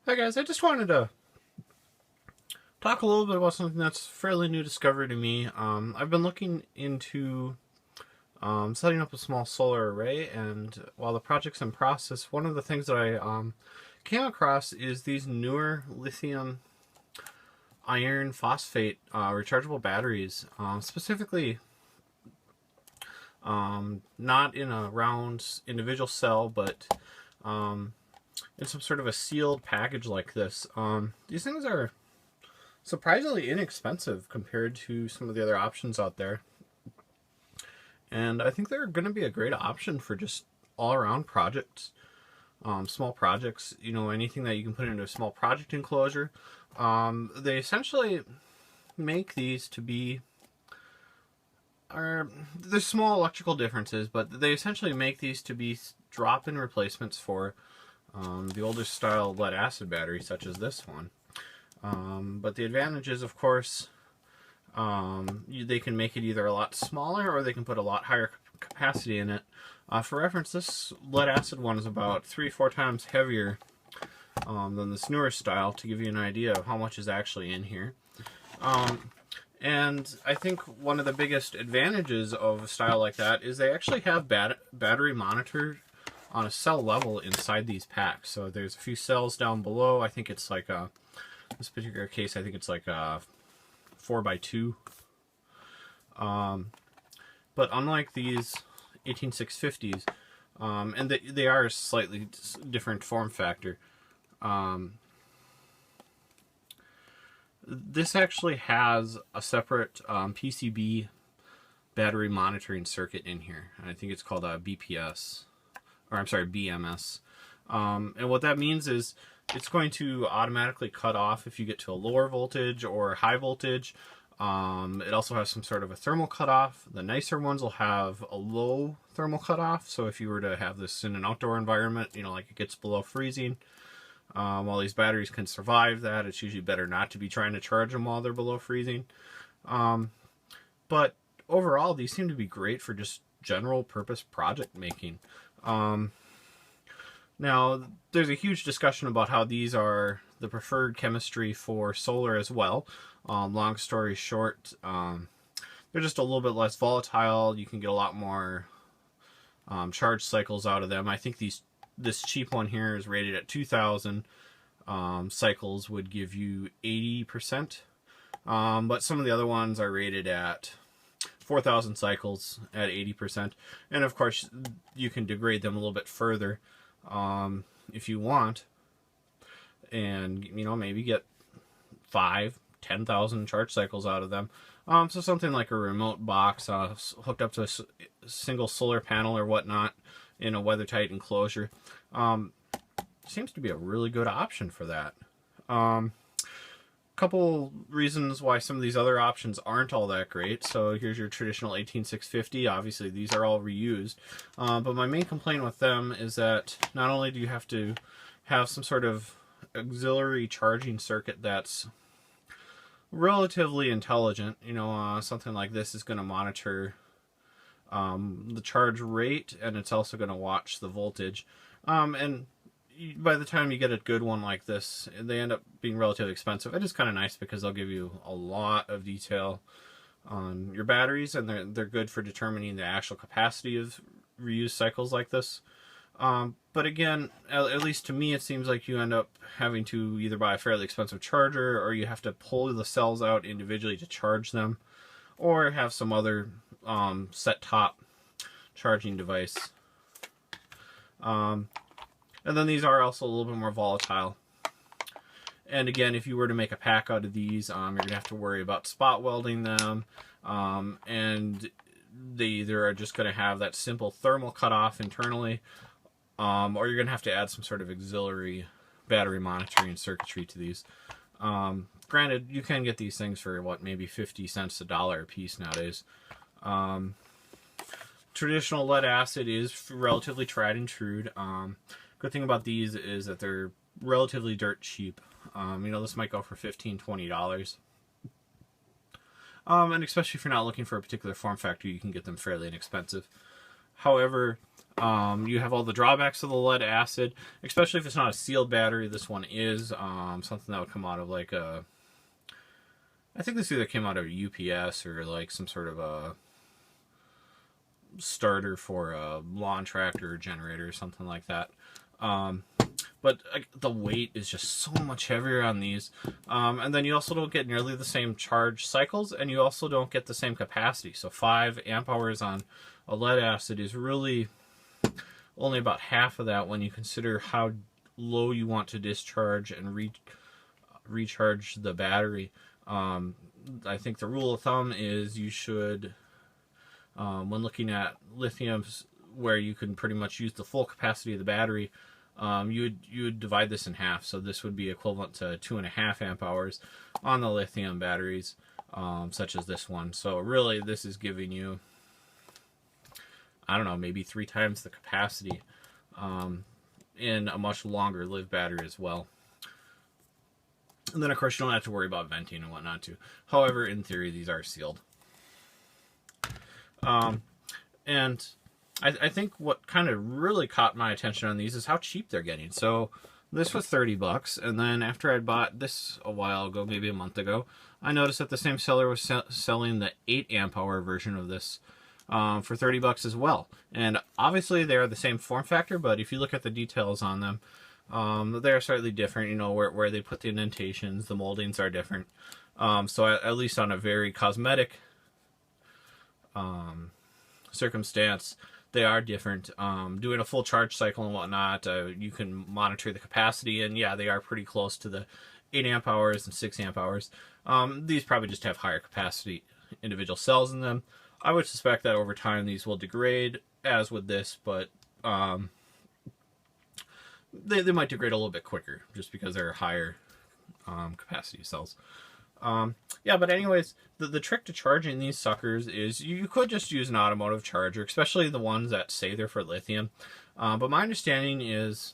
Hi guys, I just wanted to talk a little bit about something that's fairly new discovery to me. I've been looking into setting up a small solar array, and while the project's in process, one of the things that I came across is these newer lithium iron phosphate rechargeable batteries, specifically not in a round individual cell, but in some sort of a sealed package like this. These things are surprisingly inexpensive compared to some of the other options out there. And I think they're going to be a great option for just all around projects, small projects, anything that you can put into a small project enclosure. They essentially make these to be, there's small electrical differences, but they essentially make these to be drop-in replacements for the older style lead acid batteries, such as this one. But the advantage is, of course, they can make it either a lot smaller or they can put a lot higher capacity in it. For reference, this lead acid one is about 3-4 times heavier than this newer style, to give you an idea of how much is actually in here. And I think one of the biggest advantages of a style like that is they actually have battery monitored on a cell level inside these packs. So there's a few cells down below. I think it's like this particular case, I think it's like a 4x2. But unlike these 18650s, and they are a slightly different form factor, this actually has a separate PCB battery monitoring circuit in here. And I think it's called a BPS, or I'm sorry, BMS. And what that means is it's going to automatically cut off if you get to a lower voltage or high voltage. It also has some sort of a thermal cutoff. The nicer ones will have a low thermal cutoff. So if you were to have this in an outdoor environment, like it gets below freezing, while these batteries can survive that, it's usually better not to be trying to charge them while they're below freezing. But overall, these seem to be great for just general purpose project making. Now, there's a huge discussion about how these are the preferred chemistry for solar as well. Long story short, they're just a little bit less volatile. You can get a lot more charge cycles out of them. I think this cheap one here is rated at 2,000 cycles, would give you 80%. But some of the other ones are rated at 4,000 cycles at 80%. And of course, you can degrade them a little bit further if you want, and maybe get 5-10,000 charge cycles out of them. So something like a remote box hooked up to a single solar panel or whatnot in a weather-tight enclosure seems to be a really good option for that. Couple reasons why some of these other options aren't all that great. So here's your traditional 18650. Obviously these are all reused, but my main complaint with them is that not only do you have to have some sort of auxiliary charging circuit that's relatively intelligent, something like this is going to monitor the charge rate, and it's also going to watch the voltage, and by the time you get a good one like this, they end up being relatively expensive. It is kind of nice because they'll give you a lot of detail on your batteries, and they're good for determining the actual capacity of reuse cycles like this. But again, at least to me, it seems like you end up having to either buy a fairly expensive charger, or you have to pull the cells out individually to charge them, or have some other set-top charging device. And then these are also a little bit more volatile. And again, if you were to make a pack out of these, you're going to have to worry about spot welding them. And they either are just going to have that simple thermal cutoff internally, or you're going to have to add some sort of auxiliary battery monitoring circuitry to these. Granted, you can get these things for, maybe 50 cents to $1 a piece nowadays. Traditional lead acid is relatively tried and true. Good thing about these is that they're relatively dirt cheap. This might go for $15-$20. And especially if you're not looking for a particular form factor, you can get them fairly inexpensive. However, You have all the drawbacks of the lead acid, especially if it's not a sealed battery. This one is something that would come out of like a, I think this either came out of UPS or like some sort of a starter for a lawn tractor or generator or something like that. But the weight is just so much heavier on these. And then you also don't get nearly the same charge cycles, and you also don't get the same capacity. So 5 amp hours on a lead acid is really only about half of that when you consider how low you want to discharge and recharge the battery. I think the rule of thumb is you should, when looking at lithiums where you can pretty much use the full capacity of the battery, you would divide this in half. So this would be equivalent to 2.5 amp hours on the lithium batteries, such as this one. So really, this is giving you, I don't know, maybe 3 times the capacity in a much longer lived battery as well. And then, of course, you don't have to worry about venting and whatnot, too. However, in theory, these are sealed. And I think what kind of really caught my attention on these is how cheap they're getting. So this was $30, and then after I'd bought this a while ago, maybe a month ago, I noticed that the same seller was selling the 8 amp hour version of this for $30 as well. And obviously they are the same form factor, but if you look at the details on them, they're slightly different. You know, where they put the indentations, the moldings are different. So at least on a very cosmetic circumstance, they are different. Doing a full charge cycle and whatnot, you can monitor the capacity, and yeah, they are pretty close to the 8 amp hours and 6 amp hours. These probably just have higher capacity individual cells in them. I would suspect that over time these will degrade, as with this, but they might degrade a little bit quicker just because they're higher capacity cells. Yeah, but anyways, the trick to charging these suckers is you could just use an automotive charger, especially the ones that say they're for lithium. But my understanding is,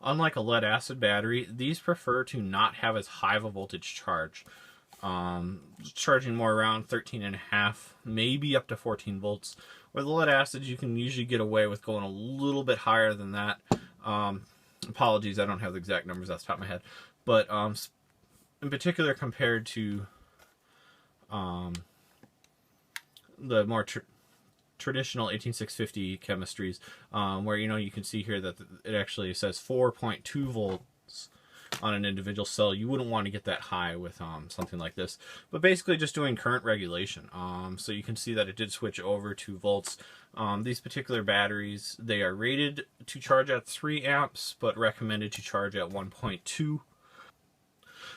unlike a lead acid battery, these prefer to not have as high of a voltage charge. Charging more around 13.5, maybe up to 14 volts. Where the lead acids, you can usually get away with going a little bit higher than that. Apologies, I don't have the exact numbers off the top of my head. But in particular, compared to the more traditional 18650 chemistries, where you can see here that it actually says 4.2 volts on an individual cell. You wouldn't want to get that high with something like this, but basically just doing current regulation. So you can see that it did switch over to volts. These particular batteries, they are rated to charge at 3 amps, but recommended to charge at 1.2.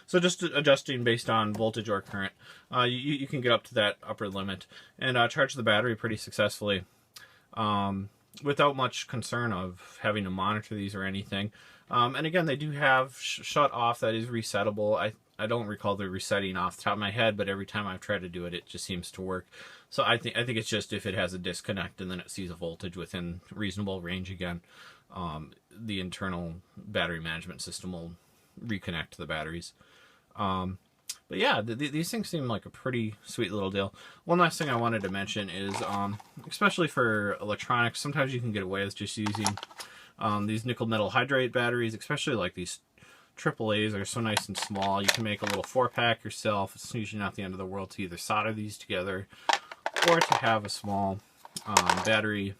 So just adjusting based on voltage or current, you can get up to that upper limit and charge the battery pretty successfully without much concern of having to monitor these or anything. And again, they do have shut off that is resettable. I don't recall the resetting off the top of my head, but every time I've tried to do it, it just seems to work. So I think it's just if it has a disconnect and then it sees a voltage within reasonable range again, the internal battery management system will reconnect the batteries. But yeah, these things seem like a pretty sweet little deal. One last thing I wanted to mention is, especially for electronics, sometimes you can get away with just using these nickel metal hydride batteries, especially like these AAAs are so nice and small. You can make a little 4-pack yourself. It's usually not the end of the world to either solder these together or to have a small battery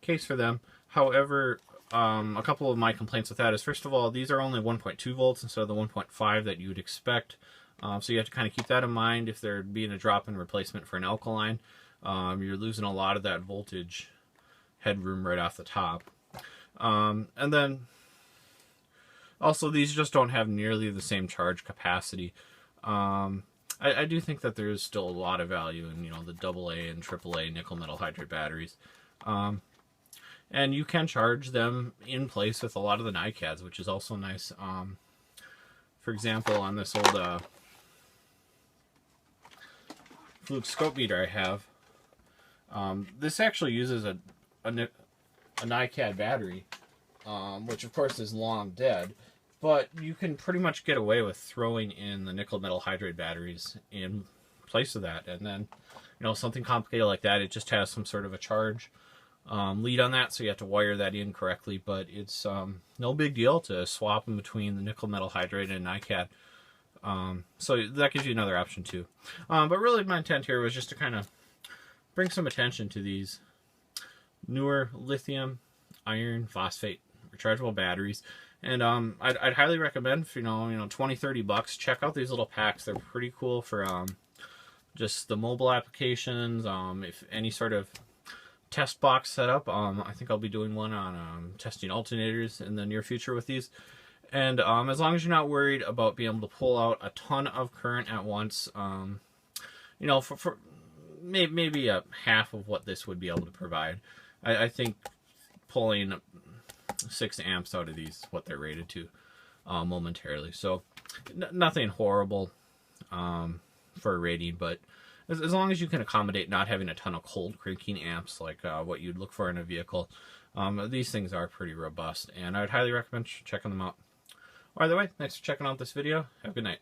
case for them. However, a couple of my complaints with that is, first of all, these are only 1.2 volts instead of the 1.5 that you would expect. So you have to kind of keep that in mind if there being a drop-in replacement for an alkaline. You're losing a lot of that voltage headroom right off the top. And then also, these just don't have nearly the same charge capacity. I do think that there is still a lot of value in, the AA and AAA nickel metal hydride batteries. And you can charge them in place with a lot of the NiCads, which is also nice. For example, on this old Fluke scope meter I have, this actually uses a NiCad battery, which of course is long dead, but you can pretty much get away with throwing in the nickel metal hydride batteries in place of that. And then, something complicated like that, it just has some sort of a charge lead on that, so you have to wire that in correctly, but it's no big deal to swap them between the nickel metal hydride and NiCad. So that gives you another option too. But really my intent here was just to kind of bring some attention to these newer lithium, iron, phosphate, rechargeable batteries. And I'd highly recommend, for, 20-30 bucks, check out these little packs. They're pretty cool for just the mobile applications. If any sort of test box setup, I think I'll be doing one on testing alternators in the near future with these. And as long as you're not worried about being able to pull out a ton of current at once, for maybe a half of what this would be able to provide, I think pulling 6 amps out of these, what they're rated to, momentarily. So nothing horrible for a rating, but as long as you can accommodate not having a ton of cold cranking amps like what you'd look for in a vehicle, these things are pretty robust, and I would highly recommend checking them out. Either way, thanks for checking out this video. Have a good night.